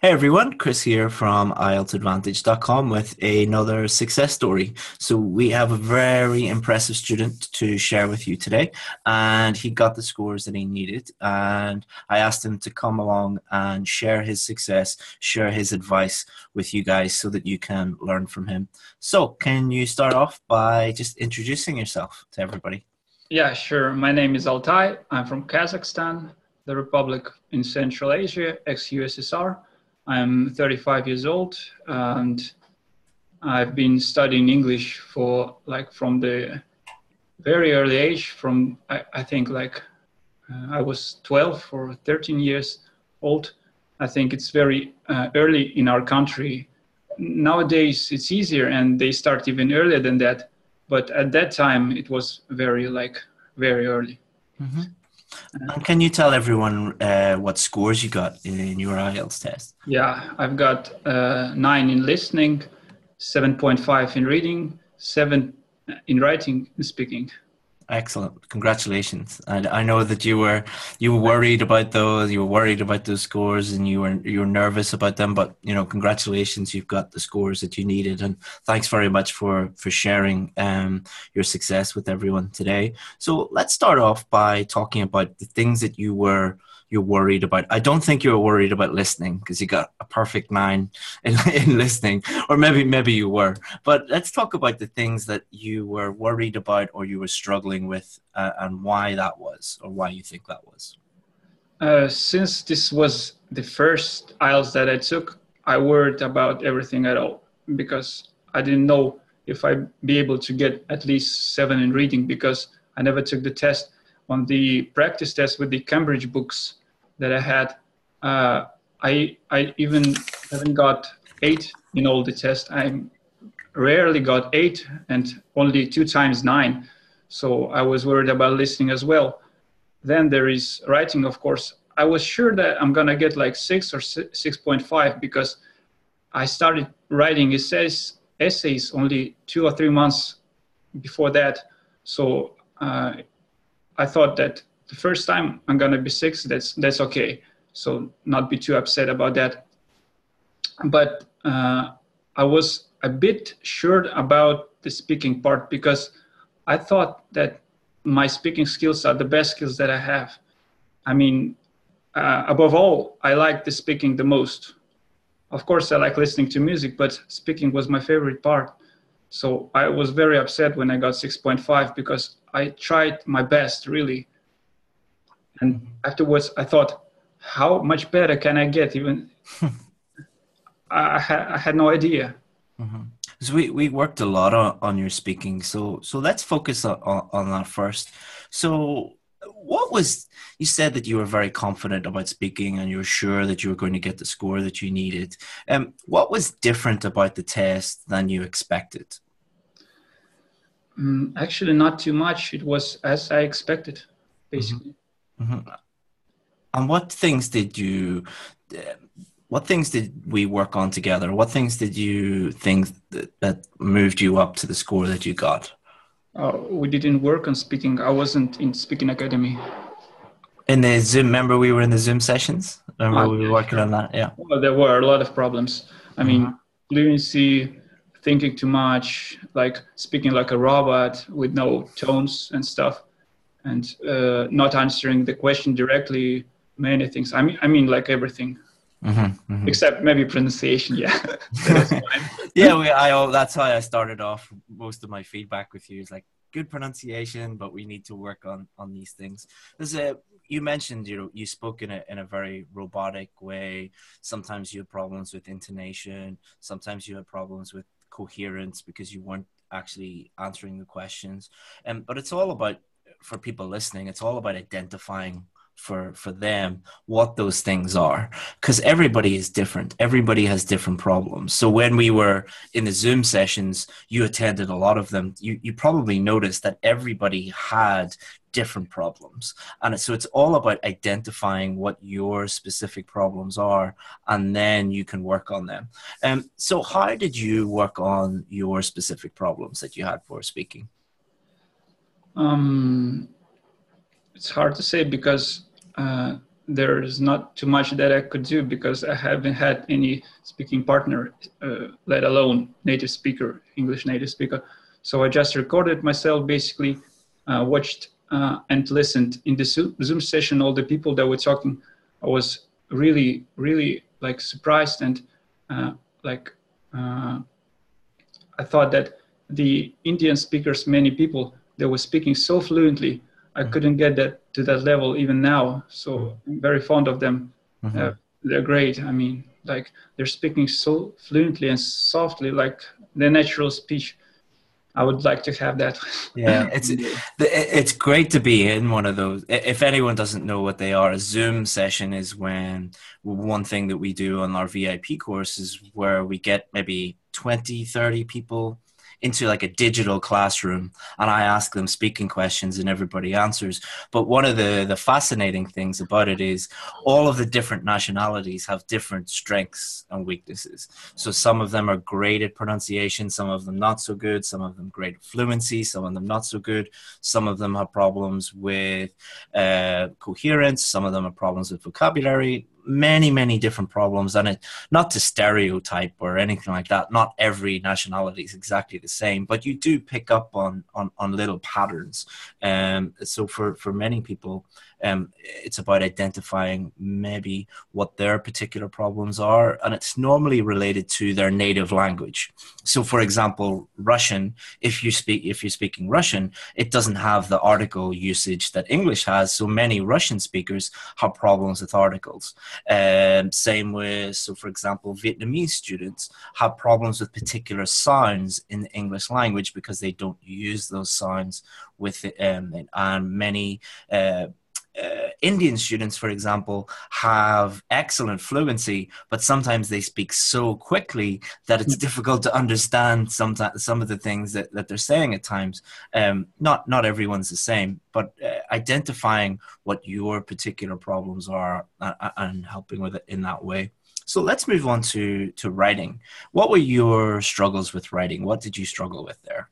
Hey everyone, Chris here from IELTSadvantage.com with another success story. So we have a very impressive student to share with you today, and he got the scores that he needed. And I asked him to come along and share his success, share his advice with you guys so that you can learn from him. So can you start off by just introducing yourself to everybody? Yeah, sure. My name is Altay. I'm from Kazakhstan, the Republic in Central Asia, ex-USSR. I'm 35 years old, and I've been studying English for from the very early age, from I think I was 12 or 13 years old. I think it's very early in our country. Nowadays it's easier and they start even earlier than that. But at that time it was very early. Mm-hmm. And can you tell everyone what scores you got in your IELTS test? Yeah, I've got 9 in listening, 7.5 in reading, 7 in writing and speaking. Excellent. Congratulations. And I know that you were worried about those, you were worried about those scores and you were nervous about them, but congratulations, you've got the scores that you needed. And thanks very much for sharing your success with everyone today. So let's start off by talking about the things that you're worried about. I don't think you were worried about listening because you got a perfect 9 in listening, or maybe you were. But let's talk about the things that you were worried about or you were struggling with, and why that was, or why you think that was. Since this was the first IELTS that I took, I worried about everything at all because I didn't know if I'd be able to get at least 7 in reading because I never took the test. On the practice test with the Cambridge books that I had, I even haven't got 8 in all the tests. I rarely got 8 and only 2 times 9. So I was worried about listening as well. Then there is writing, of course. I was sure that I'm gonna get like 6 or 6.5 because I started writing essays only 2 or 3 months before that. So I thought that the first time I'm gonna be 6. That's okay. So not be too upset about that. But I was a bit sure about the speaking part because I thought that my speaking skills are the best skills that I have. I mean, above all, I like the speaking the most. Of course, I like listening to music, but speaking was my favorite part. So I was very upset when I got 6.5 because I tried my best, really. And afterwards, I thought, how much better can I get? Even I had no idea. Mm-hmm. So we worked a lot on your speaking. So let's focus on that first. So what was, you said that you were very confident about speaking and you were sure that you were going to get the score that you needed. What was different about the test than you expected? Actually, not too much. It was as I expected, Mm-hmm. basically. Mm-hmm. And what things did we work on together? What things did you think that moved you up to the score that you got? We didn't work on speaking. I wasn't in speaking academy. In the Zoom, remember we were in the Zoom sessions? Remember we were Yeah, working sure. on that? Yeah. Well, there were a lot of problems. I Mm-hmm. mean, fluency, thinking too much, like speaking like a robot with no tones and stuff, and not answering the question directly. Many things. I mean, like everything Mm-hmm. Mm-hmm. except maybe pronunciation. Yeah, that was fine. Yeah, that's how I started off most of my feedback with you is like good pronunciation, but we need to work on these things. There's you mentioned you spoke in a very robotic way. Sometimes you had problems with intonation. Sometimes you had problems with coherence because you weren't actually answering the questions. But it's all about, for people listening, it's all about identifying for them what those things are, because everybody is different, everybody has different problems. So when we were in the Zoom sessions, you attended a lot of them, you probably noticed that everybody had different problems, and so it's all about identifying what your specific problems are, and then you can work on them. So how did you work on your specific problems that you had for speaking? Um, it's hard to say because there's not too much that I could do because I haven't had any speaking partner, let alone native speaker, English native speaker. So I just recorded myself, basically watched and listened in the Zoom session, all the people that were talking. I was really, really like surprised and I thought that the Indian speakers, many people, they were speaking so fluently. I couldn't get that to that level even now. So I'm very fond of them. They're great. I mean, like they're speaking so fluently and softly, like their natural speech. I would like to have that. Yeah, it's great to be in one of those. If anyone doesn't know what they are, a Zoom session is when one thing that we do on our VIP course is where we get maybe 20, 30 people into like a digital classroom and I ask them speaking questions and everybody answers. But one of the fascinating things about it is all of the different nationalities have different strengths and weaknesses. So some of them are great at pronunciation, some of them not so good, some of them great at fluency, some of them not so good. Some of them have problems with coherence, some of them have problems with vocabulary, many different problems. And it, not to stereotype or anything like that, not every nationality is exactly the same, but you do pick up on little patterns. So for many people, it's about identifying maybe what their particular problems are, and it's normally related to their native language. So for example, Russian, if you're speaking Russian, it doesn't have the article usage that English has, so many Russian speakers have problems with articles. Same with, so for example, Vietnamese students have problems with particular sounds in the English language because they don't use those sounds with it. And many Indian students, for example, have excellent fluency, but sometimes they speak so quickly that it's difficult to understand some of the things that they're saying at times. Not everyone's the same, but identifying what your particular problems are and helping with it in that way. So let's move on to writing. What were your struggles with writing? What did you struggle with there?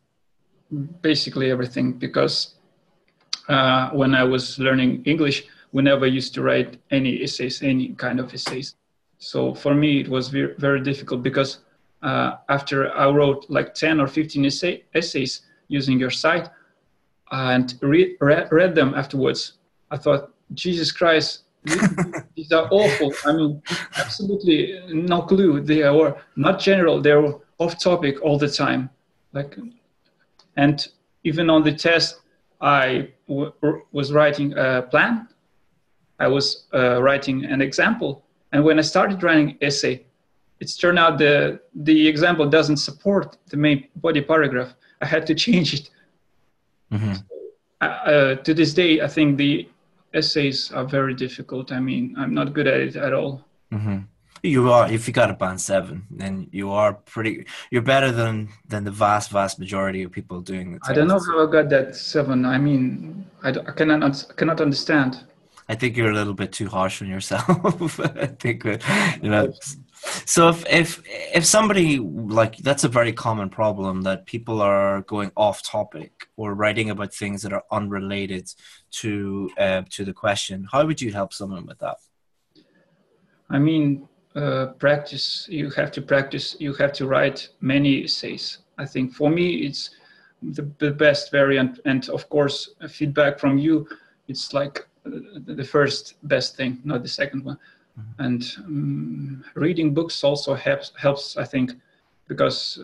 Basically everything, because when I was learning English, we never used to write any essays, any kind of essays. So for me, it was very, very difficult because after I wrote like 10 or 15 essays using your site and read them afterwards, I thought, Jesus Christ, these are awful. I mean, absolutely no clue. They were not general. They were off topic all the time. And even on the test, I was writing a plan. I was writing an example. And when I started writing essay, it's turned out the example doesn't support the main body paragraph. I had to change it. To this day, I think the essays are very difficult. I mean, I'm not good at it at all. You are, if you got a band 7, then you're better than the vast majority of people doing the test. I don't know how I got that 7. I mean, I cannot understand. I think you're a little bit too harsh on yourself. I think, you know. So if somebody, like, that's a very common problem, that people are going off topic or writing about things that are unrelated to the question. How would you help someone with that? I mean, practice. You have to practice. You have to write many essays. I think for me, it's the best variant. And of course, feedback from you, it's like the first best thing, not the second one. And reading books also helps, I think, because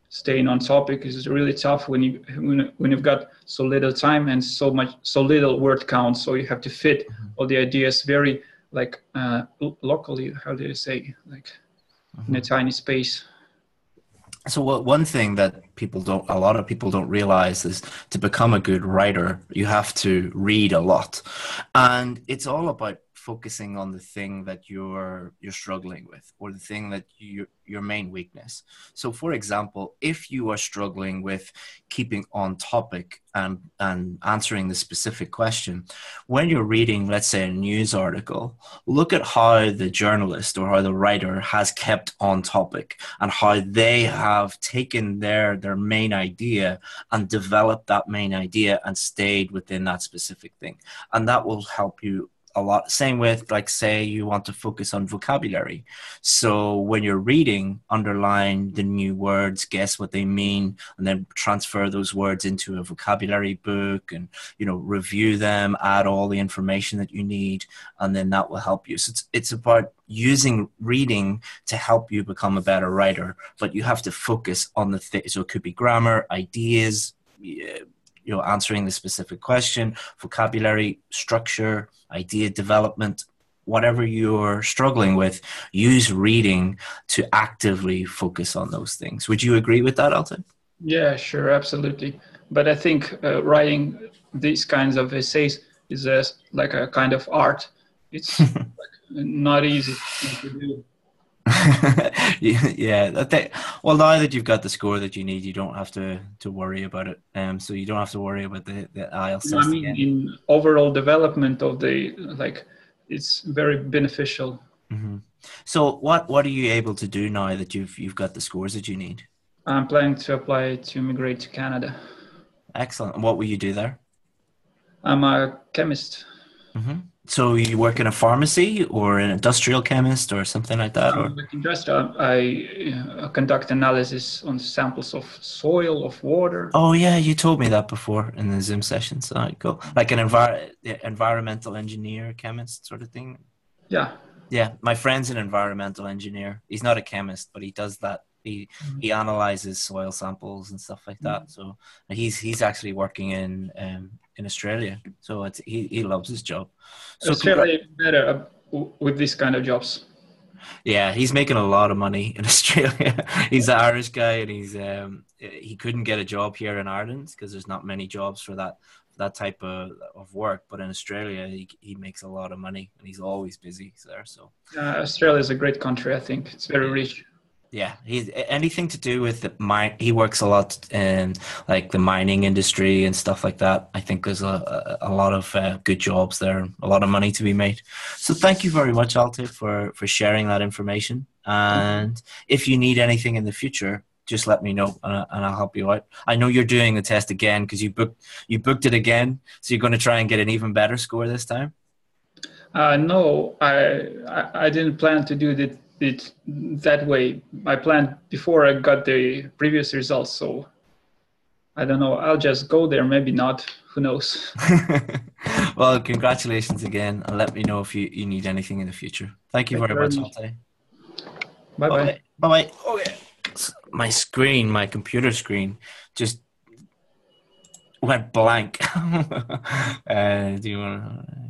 staying on topic is really tough when you've got so little time and so little word count. So you have to fit all the ideas very locally. How do you say, like in a tiny space? So one thing that a lot of people don't realize is to become a good writer, you have to read a lot, and it's all about focusing on the thing that you're struggling with, or the thing that your main weakness. So for example, if you are struggling with keeping on topic and answering the specific question, when you're reading, let's say, a news article, look at how the journalist or how the writer has kept on topic and how they have taken their main idea and developed that main idea and stayed within that specific thing. And that will help you a lot. Same with, like, say you want to focus on vocabulary. So when you're reading, underline the new words, guess what they mean, and then transfer those words into a vocabulary book and, you know, review them, add all the information that you need, and then that will help you. So it's about using reading to help you become a better writer, but you have to focus on the thing. So it could be grammar, ideas, you know, answering the specific question, vocabulary, structure, idea development, whatever you're struggling with, use reading to actively focus on those things. Would you agree with that, Altay? Yeah, sure, absolutely. But I think writing these kinds of essays is like a kind of art. It's like not easy to do. Yeah, I think, well, now that you've got the score that you need, you don't have to worry about it. So you don't have to worry about the IELTS I test mean, again. in overall development of the, like, it's very beneficial. Mm-hmm. So what are you able to do now that you've got the scores that you need? I'm planning to apply to immigrate to Canada. Excellent. And what will you do there? I'm a chemist. Mm-hmm. So you work in a pharmacy or an industrial chemist or something like that, or? Like industrial, I conduct analysis on samples of soil, of water. Oh yeah, you told me that before in the Zoom session. So I go like an environmental engineer, chemist sort of thing. Yeah. Yeah, my friend's an environmental engineer. He's not a chemist, but he does that. He analyzes soil samples and stuff like that. So he's actually working in Australia. So he loves his job. So Australia is better with this kind of jobs. yeah, he's making a lot of money in Australia. He's an Irish guy, and he couldn't get a job here in Ireland because there's not many jobs for that type of work. But in Australia, he makes a lot of money, and he's always busy there. So Australia is a great country. I think it's very rich. yeah, he's anything to do with the mine. He works a lot in like the mining industry and stuff like that. I think there's a lot of good jobs there, a lot of money to be made. So thank you very much, Altay, for sharing that information. And if you need anything in the future, just let me know, and I'll help you out. I know you're doing the test again because you booked it again, so you're going to try and get an even better score this time. No, I didn't plan to do it that way. I planned before I got the previous results, so I don't know. I'll just go there. Maybe not. Who knows? Well, congratulations again, and let me know if you need anything in the future. Thank you very much, Altay. Bye-bye. Okay, bye-bye. Okay. My computer screen just went blank. Do you want to...